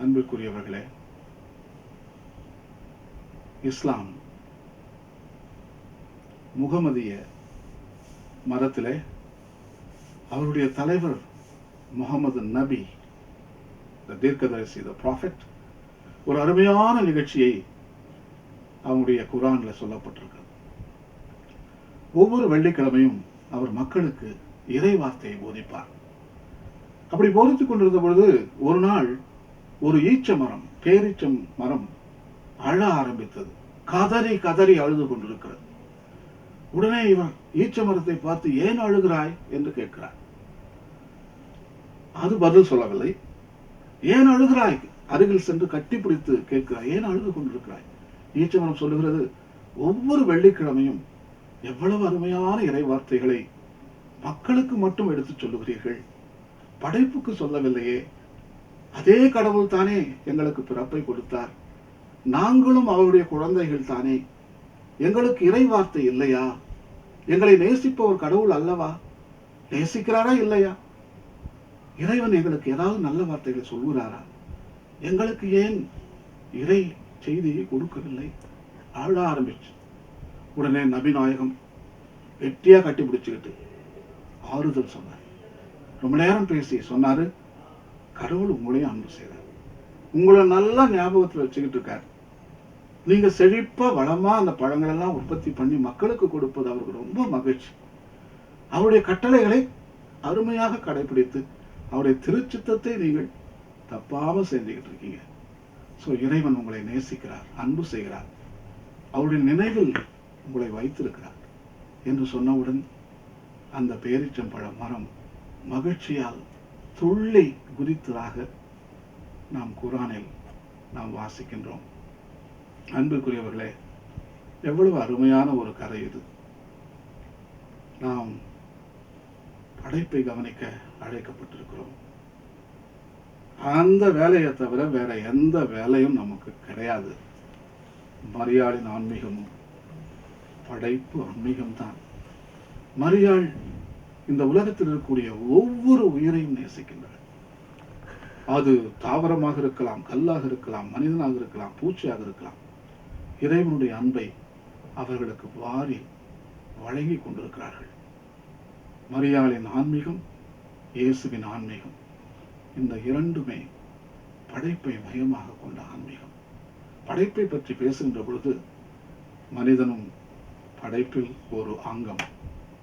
அன்பிற்குரியவர்களே, இஸ்லாம் முகமதிய மதத்திலே அவருடைய தலைவர் முகமது நபி, தீர்க்கதரிசி, ப்ராஃபெட், ஒரு அருமையான நிகழ்ச்சியை அவருடைய குர்ஆன்ல சொல்லப்பட்டிருக்கிறது. ஒவ்வொரு வெள்ளிக்கிழமையும் அவர் மக்களுக்கு இறை வார்த்தையை போதிப்பார். அப்படி போதித்துக் கொண்டிருந்த பொழுது ஒரு நாள் ஒரு ஈச்ச மரம், பேரீச்சம் மரம் அழ ஆரம்பித்தது. கதறி கதறி அழுது கொண்டிருக்கிறது. உடனே இவர் ஈச்ச மரத்தை பார்த்து, ஏன் அழுகிறாய் என்று கேட்கிறார். அது பதில் சொல்லவில்லை. ஏன் அழுகிறாய்? அருகில் சென்று கட்டிப்பிடித்து கேட்கிறாய், ஏன் அழுது கொண்டிருக்கிறாய்? ஈச்ச மரம் சொல்லுகிறது, ஒவ்வொரு வெள்ளிக்கிழமையும் எவ்வளவு அருமையான இறை வார்த்தைகளை மக்களுக்கு மட்டும் எடுத்துச் சொல்லுகிறீர்கள், படைப்புக்கு சொல்லவில்லையே. அதே கடவுள் தானே எங்களுக்கு பிறப்பை கொடுத்தார், நாங்களும் அவருடைய குழந்தைகள் தானே. எங்களுக்கு இறை வார்த்தை இல்லையா? எங்களை நேசிப்பவர் கடவுள் அல்லவா? நேசிக்கிறாரா இல்லையா? இறைவன் எங்களுக்கு ஏதாவது நல்ல வார்த்தைகளை சொல்கிறாரா? எங்களுக்கு ஏன் இறை செய்தியை கொடுக்கவில்லை? ஆழ ஆரம்பிச்சு. உடனே நபிநாயகம் வெட்டியா கட்டி பிடிச்சுக்கிட்டு ஆறுதல் சொன்னார். ரொம்ப நேரம் பேசி சொன்னாரு, கடவுள் உங்களையும் அன்பு செய்தார், உங்களை நல்லா ஞாபகத்தில் வச்சுக்கிட்டு இருக்காரு. நீங்க செழிப்பா வளமா அந்த பழங்கள் எல்லாம் உற்பத்தி பண்ணி மக்களுக்கு கொடுப்பது அவருக்கு ரொம்ப மகிழ்ச்சி. அவருடைய கட்டளைகளை அருமையாக கடைபிடித்து அவருடைய திருச்சித்தத்தை நீங்கள் தப்பாம செஞ்சுக்கிட்டு இருக்கீங்க. ஸோ இறைவன் உங்களை நேசிக்கிறார், அன்பு செய்கிறார், அவருடைய நினைவில் உங்களை வைத்திருக்கிறார் என்று சொன்னவுடன் அந்த பேரீச்சம்பழ மரம் மகிழ்ச்சியால் துள்ளி குதித்ததாக நாம் குர்ஆனில் நாம் வாசிக்கின்றோம். அன்பிற்குரியவர்களே, எவ்வளவு அருமையான ஒரு கதை இது. நாம் படைப்பை கவனிக்க அழைக்கப்பட்டிருக்கிறோம். அந்த வேலையை தவிர வேற எந்த வேலையும் நமக்கு கிடையாது. மரியாளின் ஆன்மீகமும் படைப்பு ஆன்மீகம்தான். மரியாள் இந்த உலகத்தில் இருக்கக்கூடிய ஒவ்வொரு உயிரையும் நேசிக்கின்றார். அது தாவரமாக இருக்கலாம், கல்லாக இருக்கலாம், மனிதனாக இருக்கலாம், பூச்சியாக இருக்கலாம். இறைவனுடைய அன்பை அவர்களுக்கு வாரி வழங்கி கொண்டிருக்கிறார்கள். மரியாளின் ஆன்மீகம், இயேசுவின் ஆன்மீகம், இந்த இரண்டுமே படைப்பை மையமாக கொண்ட ஆன்மீகம். படைப்பை பற்றி பேசுகின்ற பொழுது மனிதனும் படைப்பில் ஒரு அங்கம்.